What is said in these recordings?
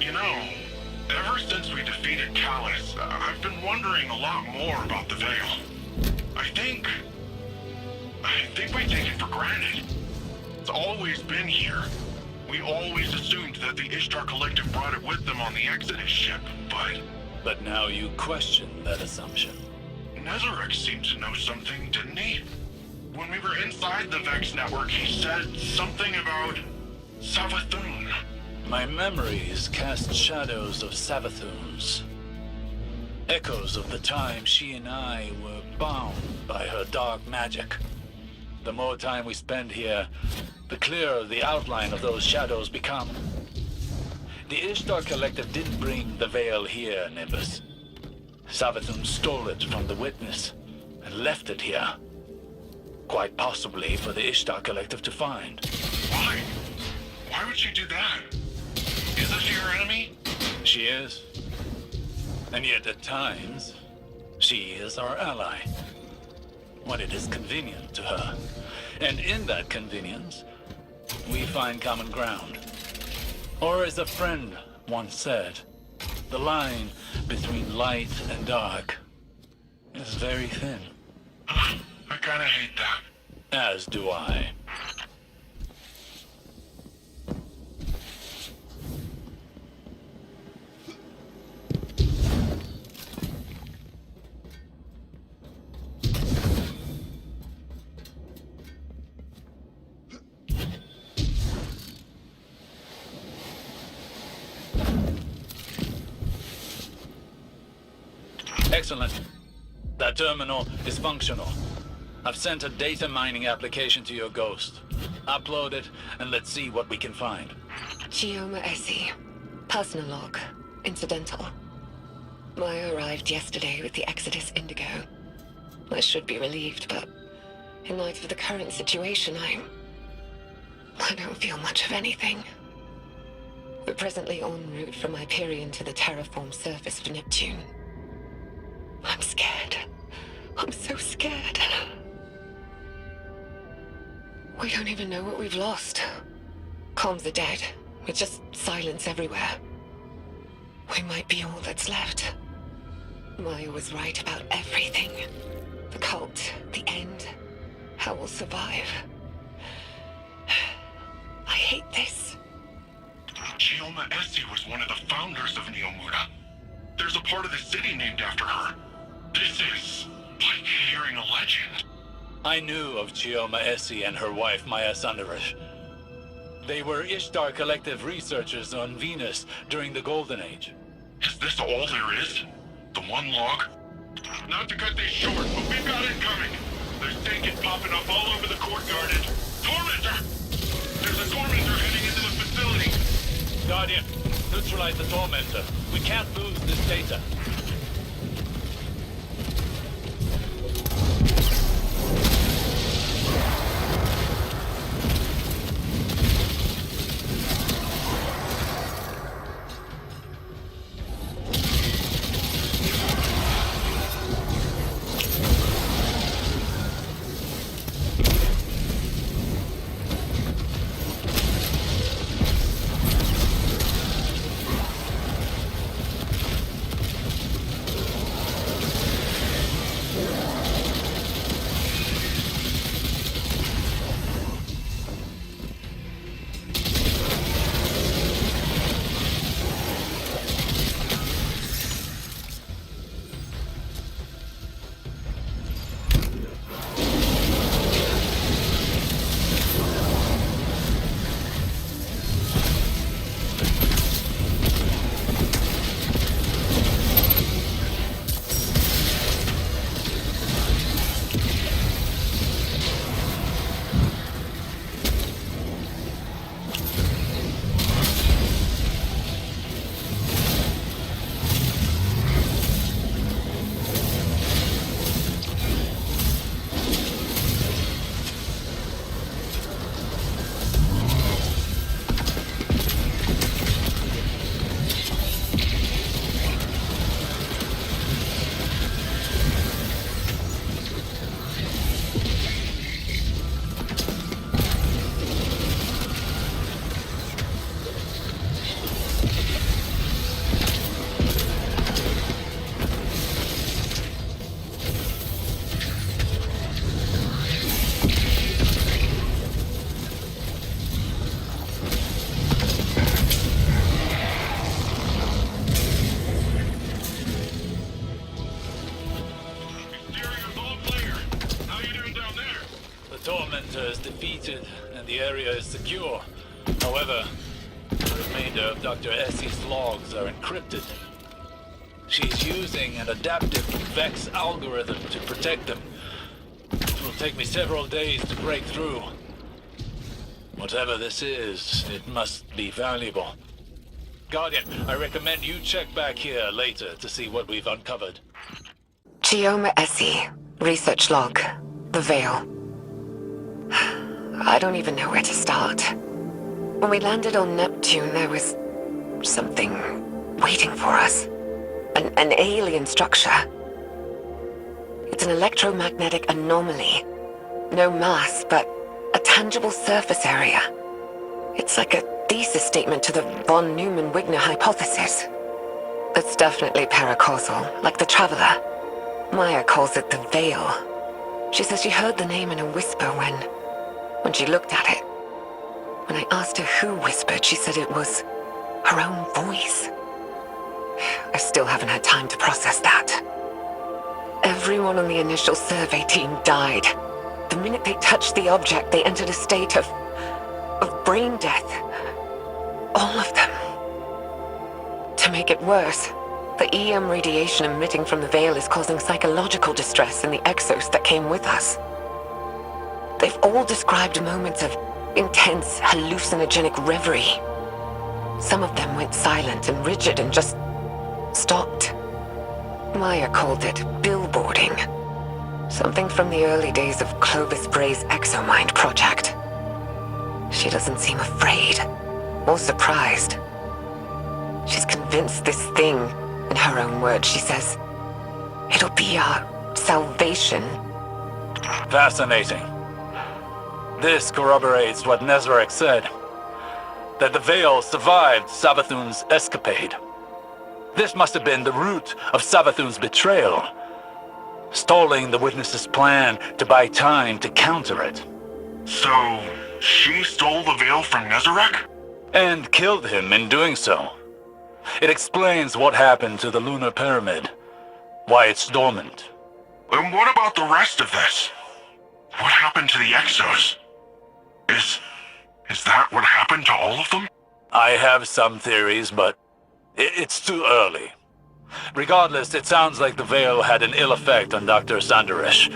You know, ever since we defeated Callus, I've been wondering a lot more about the Veil. I think we take it for granted. It's always been here. We always assumed that the Ishtar Collective brought it with them on the Exodus ship, but... But now you question that assumption. Nezarek seemed to know something, didn't he? When we were inside the Vex network, he said something about Savathun. My memories cast shadows of Savathuns. Echoes of the time she and I were bound by her dark magic. The more time we spend here, the clearer the outline of those shadows become. The Ishtar Collective didn't bring the Veil here, Nimbus. Savathun stole it from the Witness and left it here. Quite possibly for the Ishtar Collective to find. Why? Why would she do that? Isn't she your enemy? She is. And yet at times, she is our ally. When it is convenient to her. And in that convenience, we find common ground. Or as a friend once said, the line between light and dark is very thin. I kinda hate that. As do I. Excellent. That terminal is functional. I've sent a data mining application to your Ghost. Upload it, and let's see what we can find. Chioma Essie. Personal log. Incidental. Maya arrived yesterday with the Exodus Indigo. I should be relieved, but in light of the current situation, I don't feel much of anything. We're presently en route from Hyperion to the terraform surface of Neptune. I'm scared. I'm so scared. We don't even know what we've lost. Comms are dead, with just silence everywhere. We might be all that's left. Maya was right about everything. The cult, the end, how we'll survive. I hate this. Chioma Essie was one of the founders of Neomuna. There's a part of the city named after her. This is like hearing a legend. I knew of Chioma Essie and her wife, Maya Sandarish. They were Ishtar Collective researchers on Venus during the Golden Age. Is this all there is? The one log? Not to cut this short, but we've got it coming. There's Taken popping up all over the courtyard and... Tormentor! There's a Tormentor heading into the facility! Guardian, neutralize the Tormentor. We can't lose this data. area is secure. However, the remainder of Dr. Essie's logs are encrypted. She's using an adaptive Vex algorithm to protect them. It will take me several days to break through. Whatever this is, it must be valuable. Guardian, I recommend you check back here later to see what we've uncovered. Chioma Essie, research log, the Veil. I don't even know where to start. When we landed on Neptune, there was something waiting for us. An alien structure. It's an electromagnetic anomaly. No mass, but a tangible surface area. It's like a thesis statement to the von Neumann-Wigner hypothesis. It's definitely paracausal, like the Traveler. Maya calls it the Veil. She says she heard the name in a whisper when she looked at it. When I asked her who whispered, she said it was her own voice. I still haven't had time to process that. Everyone on the initial survey team died. The minute they touched the object, they entered a state of brain death. All of them. To make it worse, the EM radiation emitting from the Veil is causing psychological distress in the exos that came with us. They've all described moments of intense, hallucinogenic reverie. Some of them went silent and rigid and just stopped. Maya called it billboarding. Something from the early days of Clovis Bray's Exomind project. She doesn't seem afraid or surprised. She's convinced this thing, in her own words, she says, it'll be our salvation. Fascinating. This corroborates what Nezarek said, that the Veil survived Savathun's escapade. This must have been the root of Savathun's betrayal, stalling the witness's plan to buy time to counter it. So, she stole the Veil from Nezarek? And killed him in doing so. It explains what happened to the lunar pyramid, why it's dormant. And what about the rest of this? What happened to the Exos? Is that what happened to all of them? I have some theories, but it's too early. Regardless, it sounds like the Veil had an ill effect on Dr. Sanderesh.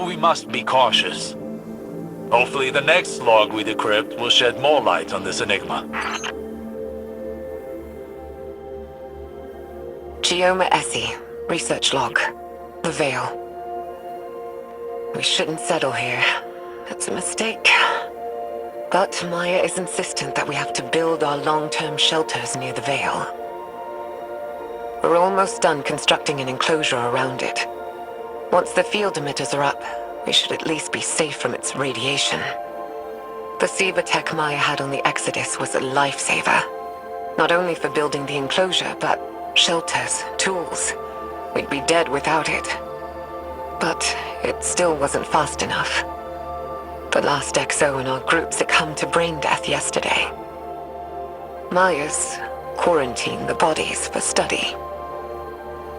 We must be cautious. Hopefully the next log we decrypt will shed more light on this enigma. Chioma Essie, research log, the Veil. We shouldn't settle here. It's a mistake. But Maya is insistent that we have to build our long-term shelters near the Veil. We're almost done constructing an enclosure around it. Once the field emitters are up, we should at least be safe from its radiation. The Siva tech Maya had on the Exodus was a lifesaver. Not only for building the enclosure, but shelters, tools. We'd be dead without it. But it still wasn't fast enough. The last XO in our group succumbed to brain death yesterday. Maya's quarantined the bodies for study.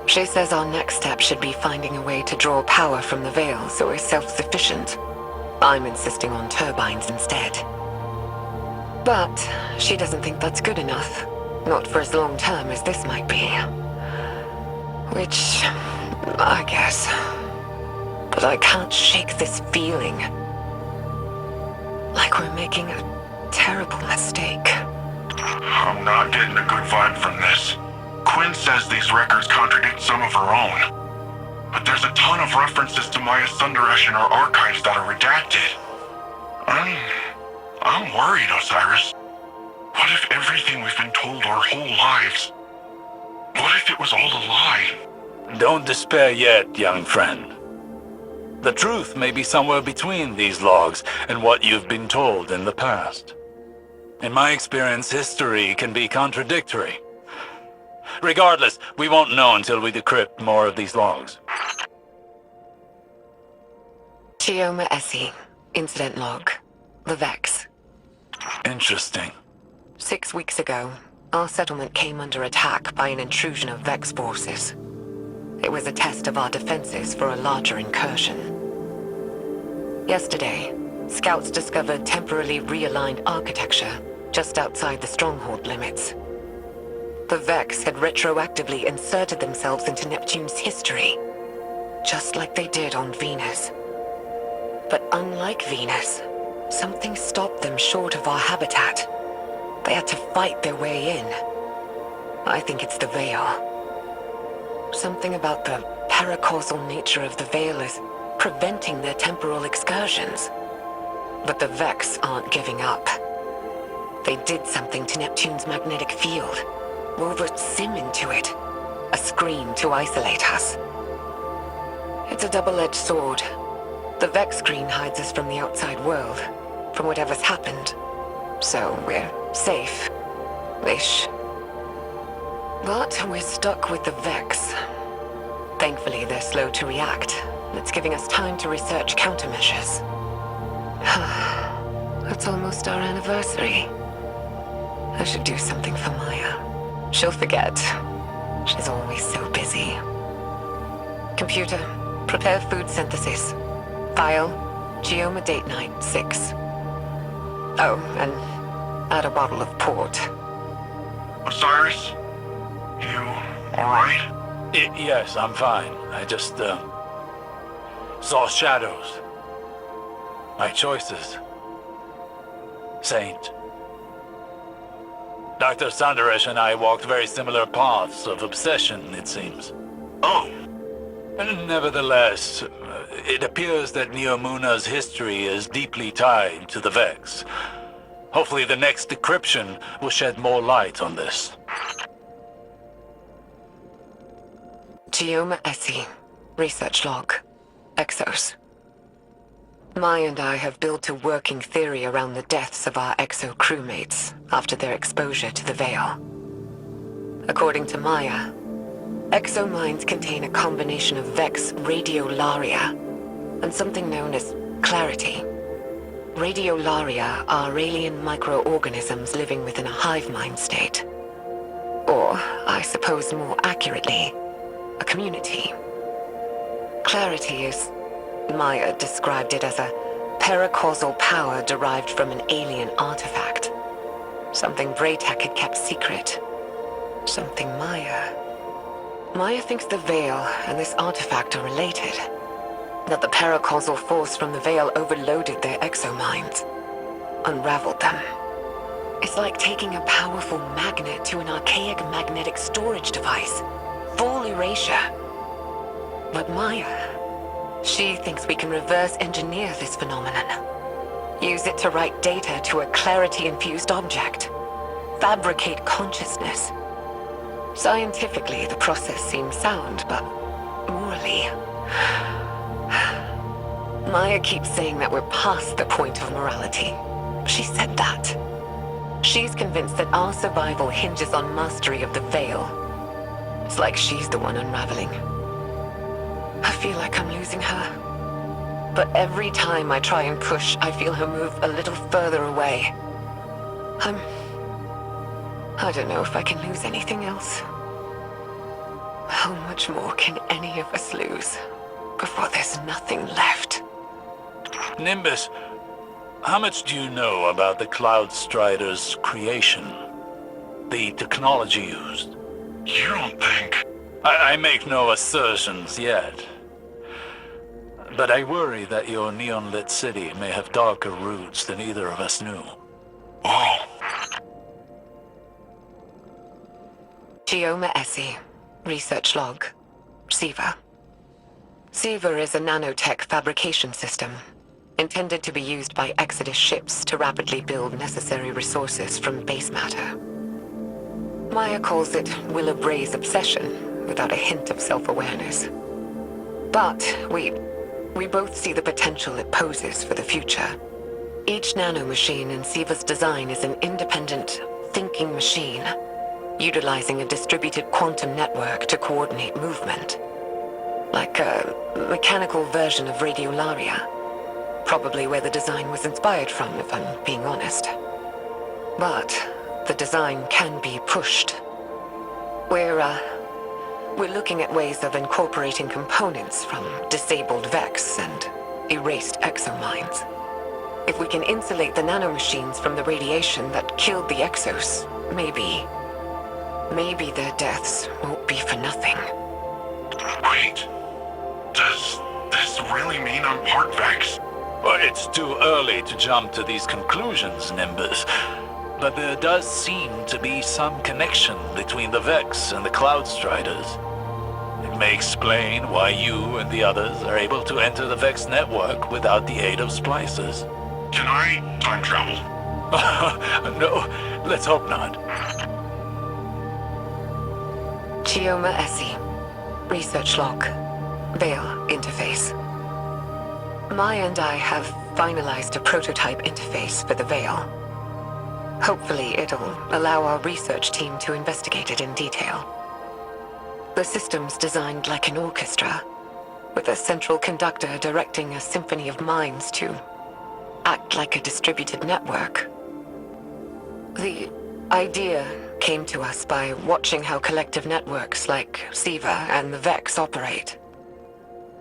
She says our next step should be finding a way to draw power from the Veil so we're self-sufficient. I'm insisting on turbines instead. But she doesn't think that's good enough. Not for as long-term as this might be. Which, I guess. But I can't shake this feeling. Like we're making a terrible mistake. I'm not getting a good vibe from this. Quinn says these records contradict some of her own. But there's a ton of references to Maya Sundaresh in our archives that are redacted. I'm worried, Osiris. What if everything we've been told our whole lives? What if it was all a lie? Don't despair yet, young friend. The truth may be somewhere between these logs and what you've been told in the past. In my experience, history can be contradictory. Regardless, we won't know until we decrypt more of these logs. Chioma Essie, incident log, the Vex. Interesting. 6 weeks ago, our settlement came under attack by an intrusion of Vex forces. It was a test of our defenses for a larger incursion. Yesterday, Scouts discovered temporarily realigned architecture just outside the stronghold limits. The Vex had retroactively inserted themselves into Neptune's history, just like they did on Venus. But unlike Venus, something stopped them short of our habitat. They had to fight their way in. I think it's the Veil. Something about the paracausal nature of the Veil is preventing their temporal excursions. But the Vex aren't giving up. They did something to Neptune's magnetic field, wove a sim into it, a screen to isolate us. It's a double-edged sword. The Vex screen hides us from the outside world, from whatever's happened. So we're safe-ish. But we're stuck with the Vex. Thankfully, they're slow to react. It's giving us time to research countermeasures. It's almost our anniversary. I should do something for Maya. She'll forget. She's always so busy. Computer, prepare food synthesis. File, Geoma date night 6. Oh, and add a bottle of port. Osiris? You alright? Yes, I'm fine. I just, saw shadows. My choices. Saint. Dr. Sandaresh and I walked very similar paths of obsession, it seems. Oh. Nevertheless, it appears that Neomuna's history is deeply tied to the Vex. Hopefully the next decryption will shed more light on this. Geoma Essie. Research log. Exos. Mai and I have built a working theory around the deaths of our Exo crewmates after their exposure to the Veil. According to Maya, Exo minds contain a combination of Vex radiolaria and something known as clarity. Radiolaria are alien microorganisms living within a hive mind state. Or, I suppose more accurately, a community. Clarity is, Maya described it as a paracausal power derived from an alien artifact. Something Braytech had kept secret. Something Maya. Maya thinks the Veil and this artifact are related. That the paracausal force from the Veil overloaded their exominds. Unraveled them. It's like taking a powerful magnet to an archaic magnetic storage device. Full erasure. But Maya... she thinks we can reverse engineer this phenomenon. Use it to write data to a clarity-infused object. Fabricate consciousness. Scientifically, the process seems sound, but morally... Maya keeps saying that we're past the point of morality. She said that. She's convinced that our survival hinges on mastery of the Veil. It's like she's the one unraveling. I feel like I'm losing her. But every time I try and push, I feel her move a little further away. I don't know if I can lose anything else. How much more can any of us lose before there's nothing left? Nimbus, how much do you know about the Cloud Strider's creation? The technology used? You don't think... I make no assertions yet. But I worry that your neon-lit city may have darker roots than either of us knew. Oh. Geoma Essie. Research log. SIVA. SIVA is a nanotech fabrication system, intended to be used by Exodus ships to rapidly build necessary resources from base matter. Maya calls it Willa Bray's obsession, without a hint of self-awareness. But we both see the potential it poses for the future. Each nanomachine in SIVA's design is an independent, thinking machine, utilizing a distributed quantum network to coordinate movement. Like a mechanical version of radiolaria. Probably where the design was inspired from, if I'm being honest. But the design can be pushed. We're looking at ways of incorporating components from disabled Vex and erased exominds. If we can insulate the nanomachines from the radiation that killed the Exos, maybe their deaths won't be for nothing. Wait, does this really mean I'm part Vex? Well, it's too early to jump to these conclusions, Nimbus. But there does seem to be some connection between the Vex and the Cloud Striders. It may explain why you and the others are able to enter the Vex network without the aid of splicers. Can I time travel? No, let's hope not. Chioma Essie. Research log. Veil interface. Maya and I have finalized a prototype interface for the Veil. Hopefully it'll allow our research team to investigate it in detail. The system's designed like an orchestra, with a central conductor directing a symphony of minds to act like a distributed network. The idea came to us by watching how collective networks like SIVA and the Vex operate.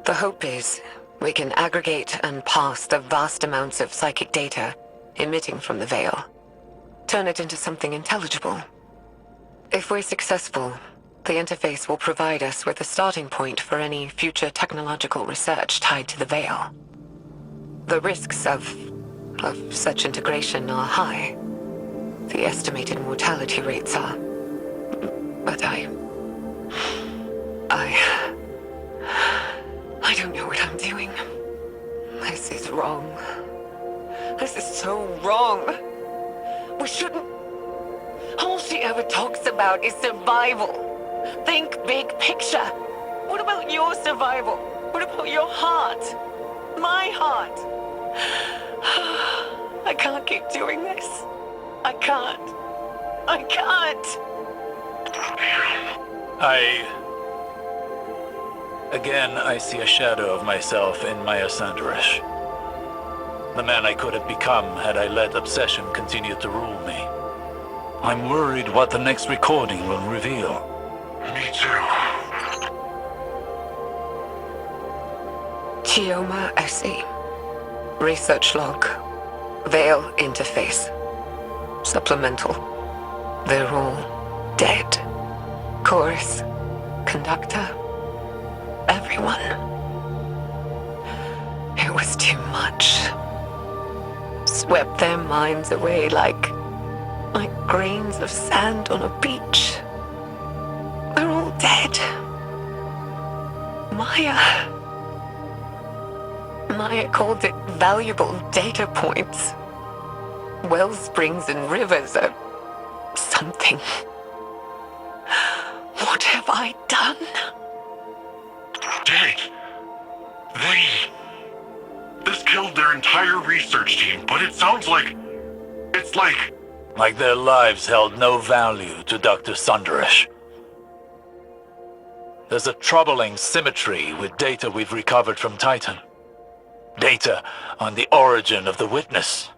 The hope is we can aggregate and parse the vast amounts of psychic data emitting from the Veil, turn it into something intelligible. If we're successful, the interface will provide us with a starting point for any future technological research tied to the Veil. The risks of such integration are high. The estimated mortality rates are... But I don't know what I'm doing. This is wrong. This is so wrong. We shouldn't... All she ever talks about is survival. Think big picture. What about your survival? What about your heart? My heart? I can't keep doing this. I can't. Again, I see a shadow of myself in Maya Sanderish. The man I could have become had I let obsession continue to rule me. I'm worried what the next recording will reveal. Me too. Chioma Essie. Research log. Veil interface. Supplemental. They're all dead. Chorus. Conductor. Everyone. It was too much. Swept their minds away like grains of sand on a beach. They're all dead. Maya called it valuable data points. Well springs and rivers are something. What have I done? Dang it. This killed their entire research team, but it sounds like... It's like... Like their lives held no value to Dr. Sanderish. There's a troubling symmetry with data we've recovered from Titan. Data on the origin of the Witness.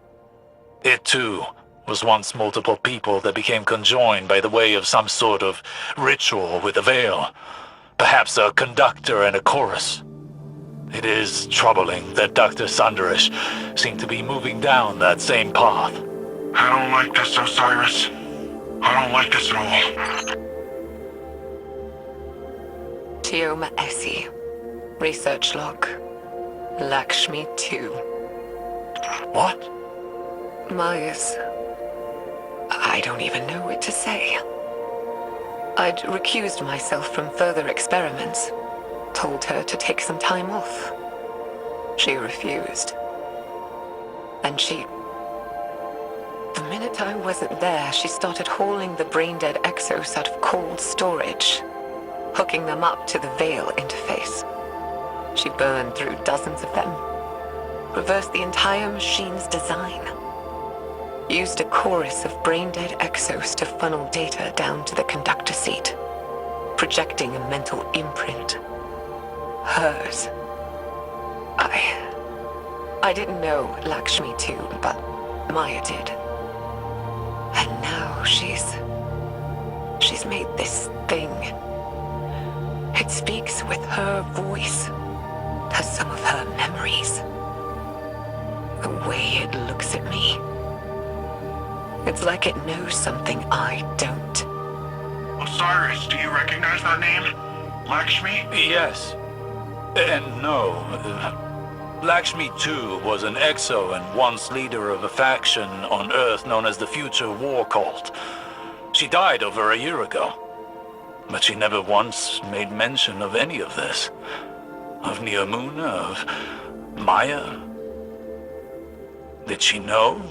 It, too, was once multiple people that became conjoined by the way of some sort of ritual with a veil. Perhaps a conductor and a chorus. It is troubling that Dr. Sanderish seemed to be moving down that same path. I don't like this, Osiris. I don't like this at all. Chioma Essie. Research log. Lakshmi 2. What? Maya's... I don't even know what to say. I'd recused myself from further experiments. Told her to take some time off. She refused. And the minute I wasn't there, she started hauling the brain-dead Exos out of cold storage, hooking them up to the Veil interface. She burned through dozens of them, reversed the entire machine's design, used a chorus of brain-dead Exos to funnel data down to the conductor seat, projecting a mental imprint. Hers. I didn't know Lakshmi 2, but Maya did. And now she's made this thing. It speaks with her voice, has some of her memories. The way it looks at me. It's like it knows something I don't. Osiris, do you recognize that name? Lakshmi? Yes. And no. Lakshmi too was an exo and once leader of a faction on Earth known as the Future War Cult. She died over a year ago. But she never once made mention of any of this. Of Neomuna, of Maya. Did she know?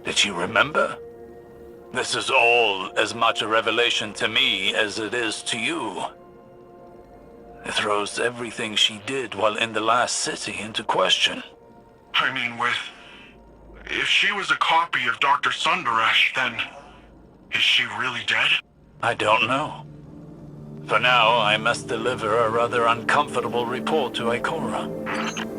Did she remember? This is all as much a revelation to me as it is to you. It throws everything she did while in the last city into question. I mean, if she was a copy of Dr. Sundaresh, then is she really dead? I don't know. For now, I must deliver a rather uncomfortable report to Ikora.